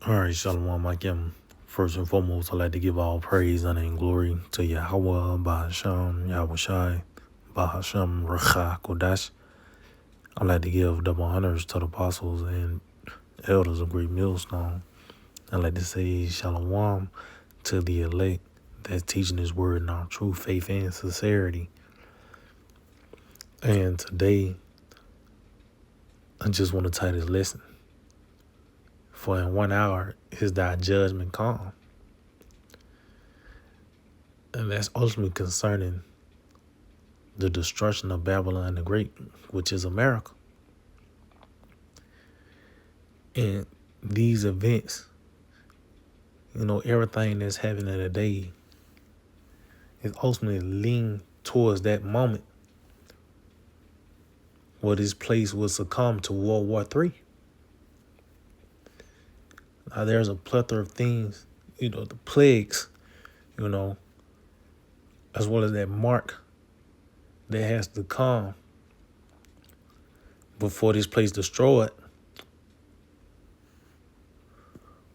All right, Shalom Akim. First and foremost, I'd like to give all praise, honor, and glory to Yahweh, Bahasham, Yahushai, Bahasham, Racha, Kodash. I'd like to give double honors to the apostles and elders of Great Millstone. I'd like to say Shalom to the elect that's teaching His word in our true faith and sincerity. And today, I just want to title this lesson. For in 1 hour is thy judgment come. And that's ultimately concerning the destruction of Babylon the Great, which is America. And these events, everything that's happening today is ultimately leaning towards that moment where this place will succumb to World War III. Now, there's a plethora of things, the plagues, as well as that mark that has to come before this place destroyed.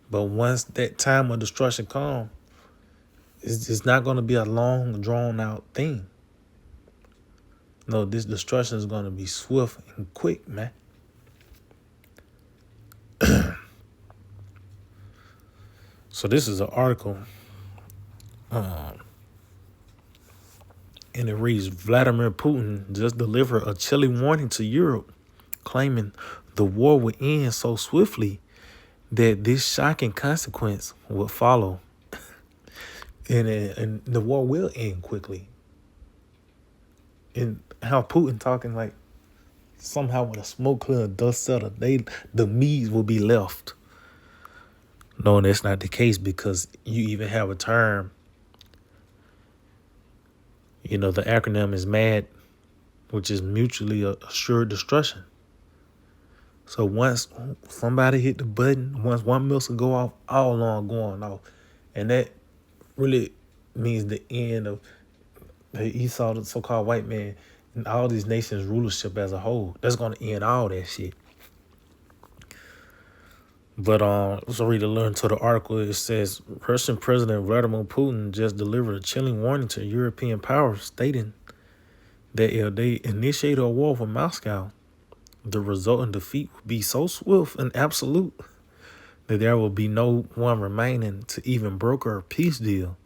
But once that time of destruction comes, it's not going to be a long, drawn-out thing. No, this destruction is going to be swift and quick, man. So this is an article, and it reads, Vladimir Putin just delivered a chilling warning to Europe, claiming the war would end so swiftly that this shocking consequence would follow. And the war will end quickly. And how Putin talking like somehow with a smoke clear and dust settle, the Medes will be left. No, that's not the case, because you even have a term. The acronym is MAD, which is mutually assured destruction. So once somebody hit the button, once one missile go off, all along going off. And that really means the end of Esau, the so-called white man, and all these nations' rulership as a whole. That's going to end all that shit. But so read learn to the article. It says Russian President Vladimir Putin just delivered a chilling warning to European powers, stating that if they initiate a war with Moscow, the resulting defeat will be so swift and absolute that there will be no one remaining to even broker a peace deal,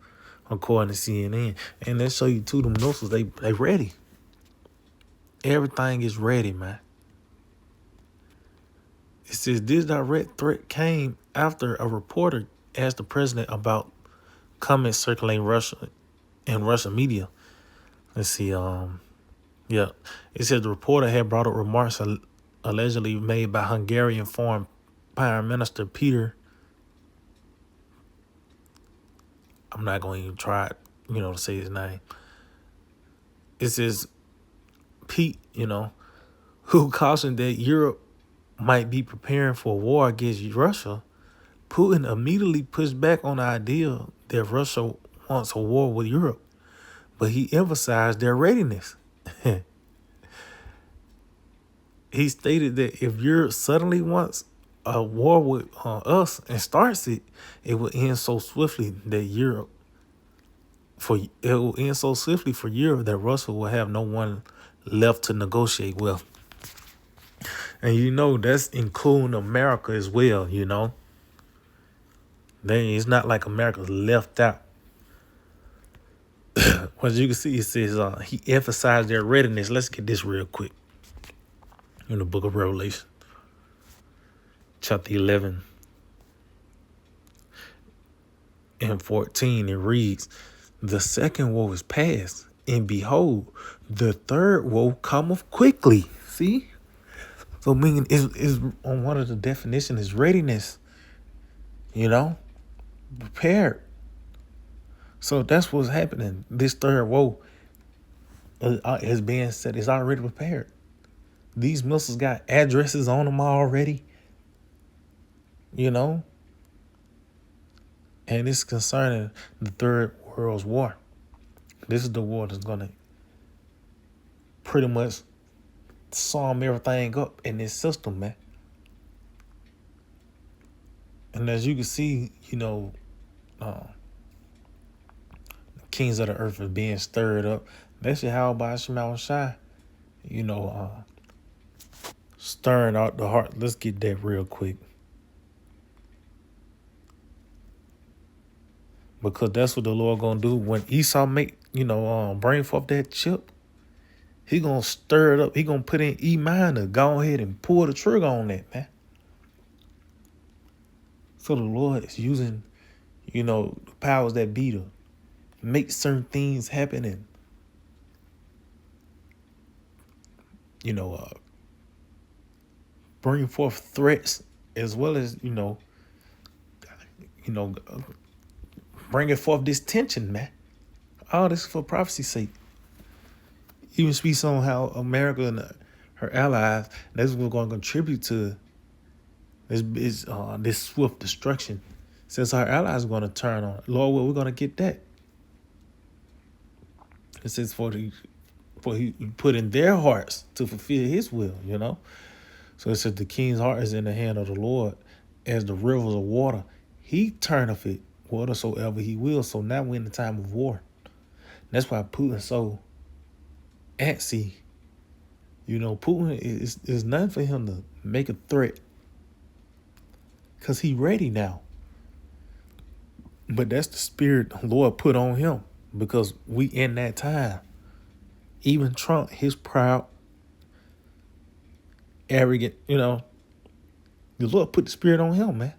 according to CNN. And they show you too, the missiles, they ready. Everything is ready, man. It says this direct threat came after a reporter asked the president about comments circulating Russia and Russian media. Let's see. It says the reporter had brought up remarks allegedly made by Hungarian Foreign Minister Peter. I'm not going to even try, to say his name. It says Pete, who cautioned that Europe might be preparing for a war against Russia. Putin immediately pushed back on the idea that Russia wants a war with Europe, but he emphasized their readiness. He stated that if Europe suddenly wants a war with us and starts it, it will end so swiftly that for Europe that Russia will have no one left to negotiate with. And that's including America as well, It's not like America's left out. As you can see, it says he emphasized their readiness. Let's get this real quick. In the book of Revelation, chapter 11 and 14, it reads, the second woe is past, and behold, the third woe cometh quickly. See? So meaning is on one of the definitions is readiness. Prepared. So that's what's happening. This third woe is being said is already prepared. These missiles got addresses on them already. And it's concerning the Third World War. This is the war that's going to pretty much sum everything up in this system, man. And as you can see, uh, kings of the earth are being stirred up. That's how by Shema Shai, you know, stirring out the heart. Let's get that real quick. Because that's what the Lord gonna do when Esau bring forth that chip. He gonna stir it up. He gonna put in E minor. Go ahead and pull the trigger on that, man. So the Lord is using, the powers that be to make certain things happen and, you know, uh, bring forth threats as well as, you know, uh, bringing forth this tension, man. All this for prophecy's sake. Even speaks on how America and her allies, that's what's going to contribute to this swift destruction. Since our allies are going to turn on, Lord, well, we're going to get that. It says for he put in their hearts to fulfill his will, So it says the king's heart is in the hand of the Lord as the rivers of water. He turneth it whathersoever he will. So now we're in the time of war. That's why Putin's so antsy. Putin is nothing for him to make a threat because he ready now. But that's the spirit the Lord put on him because we in that time. Even Trump, his proud, arrogant, the Lord put the spirit on him, man.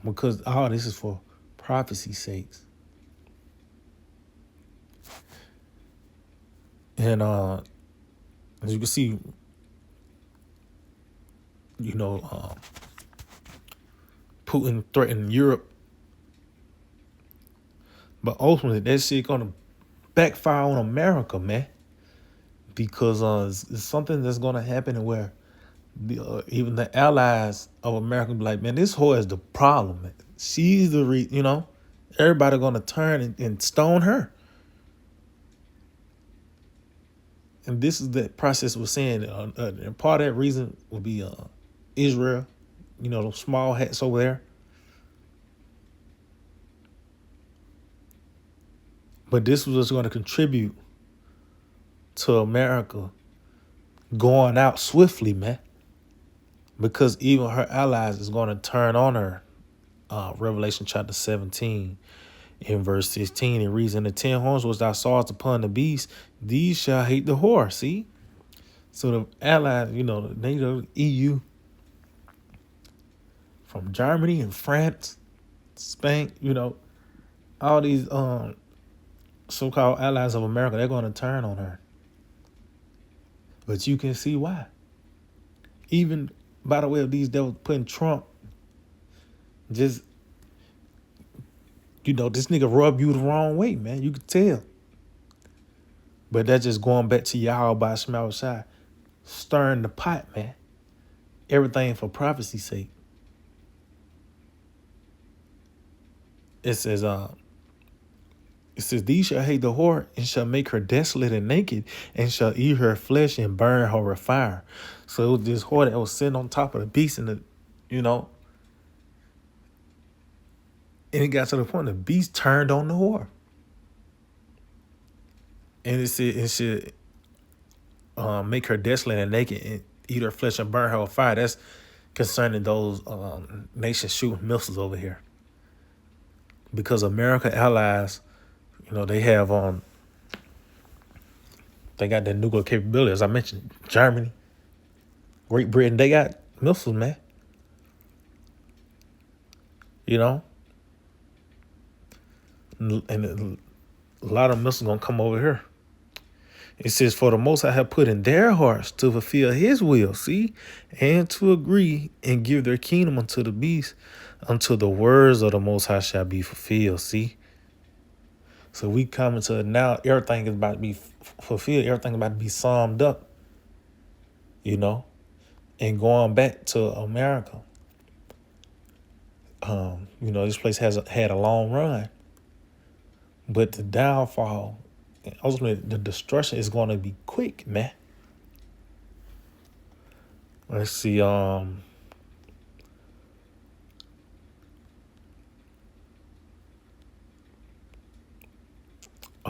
Because all this is for prophecy's sakes. And as you can see, Putin threatened Europe. But ultimately, that shit gonna backfire on America, man. Because it's something that's gonna happen where even the allies of America be like, man, this whore is the problem, man. She's the everybody gonna turn and stone her. And this is the process we're saying. And part of that reason will be Israel, those small hats over there. But this was what's going to contribute to America going out swiftly, man. Because even her allies is going to turn on her. Revelation chapter 17 in verse 16. It reads, "And the 10 horns which thou sawest upon the beast, these shall hate the whore." See? So the allies, the NATO, EU, from Germany and France, Spain, all these so-called allies of America, they're going to turn on her. But you can see why. Even by the way of these devils putting Trump, just, this nigga rub you the wrong way, man. You can tell. But that's just going back to y'all by Shema Shai, stirring the pot, man. Everything for prophecy's sake. It says, these shall hate the whore and shall make her desolate and naked and shall eat her flesh and burn her with fire. So it was this whore that was sitting on top of the beast and and it got to the point the beast turned on the whore. And it said it should make her desolate and naked and eat her flesh and burn her with fire. That's concerning those nations shooting missiles over here. Because America allies, they have they got that nuclear capability, as I mentioned. Germany, Great Britain, they got missiles, man. And a lot of missiles gonna come over here. It says, "For the Most High have put in their hearts to fulfill his will, see, and to agree and give their kingdom unto the beast, until the words of the Most High shall be fulfilled." See? So we coming to now, everything is about to be fulfilled. Everything about to be summed up, and going back to America. This place has had a long run, but the downfall, ultimately the destruction is going to be quick, man. Let's see.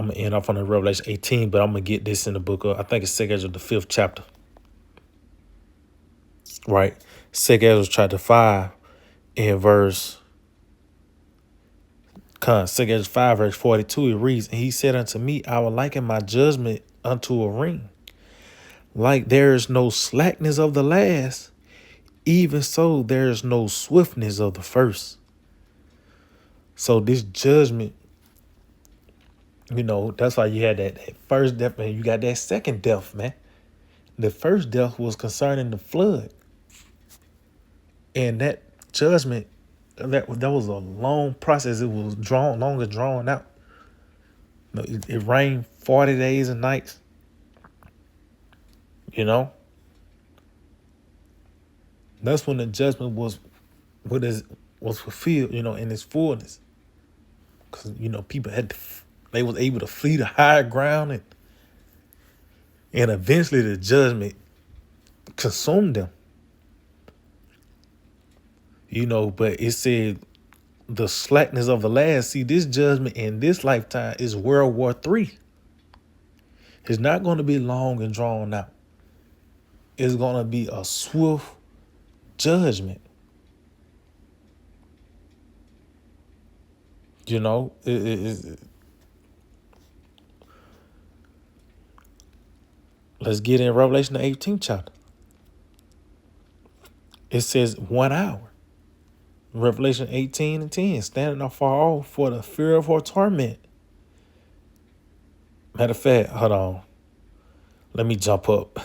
I'm gonna end off on the Revelation 18, but I'm gonna get this in the book of, I think it's Second Ezra, the 5th chapter, right? Second Ezra chapter 5 in verse, Second Ezra 5 verse 42, it reads, and he said unto me, I will liken my judgment unto a ring. Like there is no slackness of the last, even so there is no swiftness of the first. So this judgment, that's why you had that first death, man. You got that second death, man. The first death was concerning the flood. And that judgment, that was a long process. It was longer drawn out. It rained 40 days and nights. That's when the judgment was fulfilled, in its fullness. Because, people they was able to flee to higher ground, and eventually the judgment consumed them. But it said the slackness of the last. See, this judgment in this lifetime is World War III. It's not going to be long and drawn out. It's going to be a swift judgment. Let's get in Revelation the 18th chapter. It says 1 hour. Revelation 18 and 10, standing afar off for the fear of her torment. Matter of fact, hold on. Let me jump up.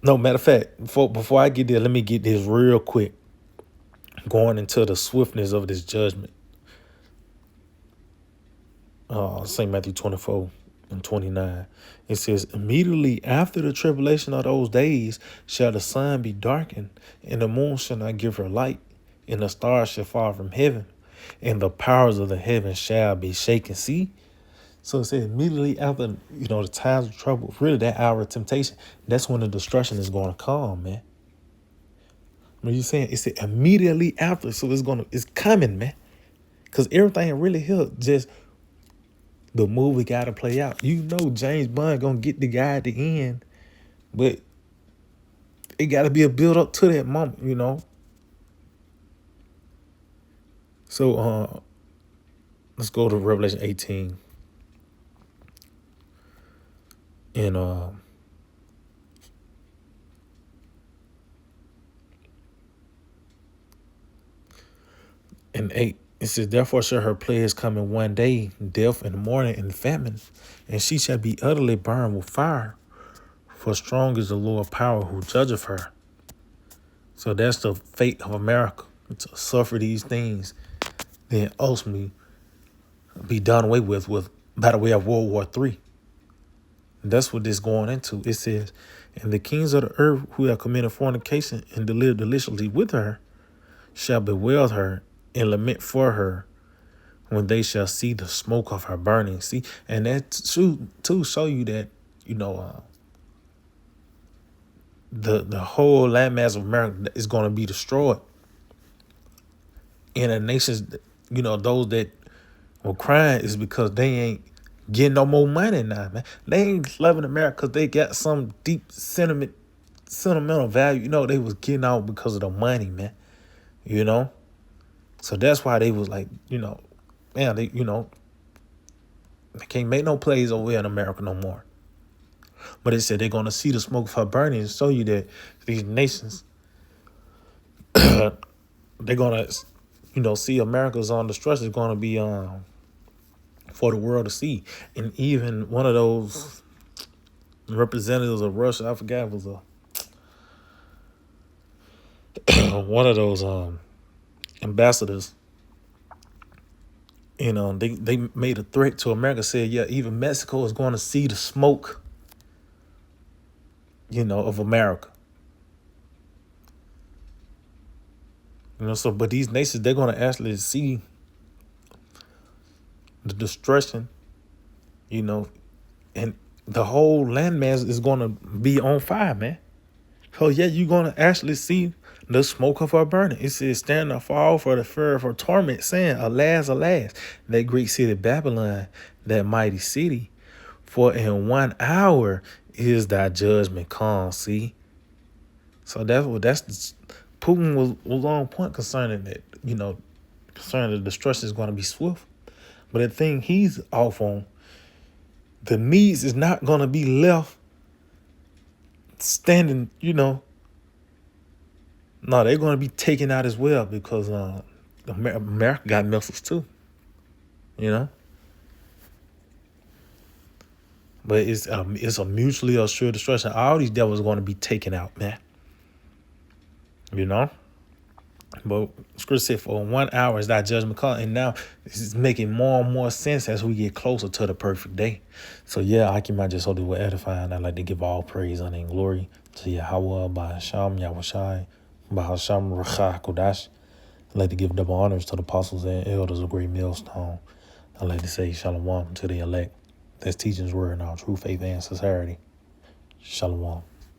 No, matter of fact, before I get there, let me get this real quick. Going into the swiftness of this judgment. St. Matthew 24 and 29. It says, immediately after the tribulation of those days shall the sun be darkened, and the moon shall not give her light, and the stars shall fall from heaven, and the powers of the heaven shall be shaken. See? So it says immediately after, the times of trouble, really that hour of temptation, that's when the destruction is going to come, man. What you saying? It said immediately after, so it's coming, man. Because everything really here, just the movie got to play out. James Bond gonna get the guy at the end, but it got to be a build up to that moment, So let's go to Revelation 18 and in 8. It says, therefore shall her plagues come in one day, death in the morning and famine, and she shall be utterly burned with fire. For strong is the Lord power who judgeth her. So that's the fate of America, to suffer these things, then ultimately be done away with by the way of World War III. That's what this going into. It says, and the kings of the earth who have committed fornication and live deliciously with her shall bewail her and lament for her when they shall see the smoke of her burning. See, and that to show you that, the whole landmass of America is going to be destroyed. And the nations, those that were crying is because they ain't getting no more money now, man. They ain't loving America because they got some deep sentimental value. They was getting out because of the money, man. So that's why they was like, man, they can't make no plays over here in America no more. But they said they're going to see the smoke of her burning and show you that these nations, they're going to, see America's on destruction is going to be for the world to see. And even one of those representatives of Russia, I forgot it was one of those ambassadors, they made a threat to America, said, yeah, even Mexico is going to see the smoke, of America. So, but these nations, they're going to actually see the destruction, and the whole landmass is going to be on fire, man. So, yeah, you're going to actually see the smoke of her burning. It says, stand or fall for the fear of her torment, saying, alas, alas, that great city Babylon, that mighty city. For in 1 hour is thy judgment come. See? So Putin was on point concerning that, concerning the destruction is going to be swift. But the thing he's off on, the needs is not going to be left standing, No, they're going to be taken out as well because America got missiles too, But it's a mutually assured destruction. All these devils are going to be taken out, man. But Scripture said, for 1 hour is thy judgment come. And now this is making more and more sense as we get closer to the perfect day. So yeah, I can just hold it with edifying. I like to give all praise, honor, and glory to Yahweh, by Hashem, Yahushai, by Hashem, Rachah, Kodash. I like to give double honors to the apostles and elders of Great Millstone. I like to say shalom to the elect. That's teaching his word in our true faith and sincerity. Shalom.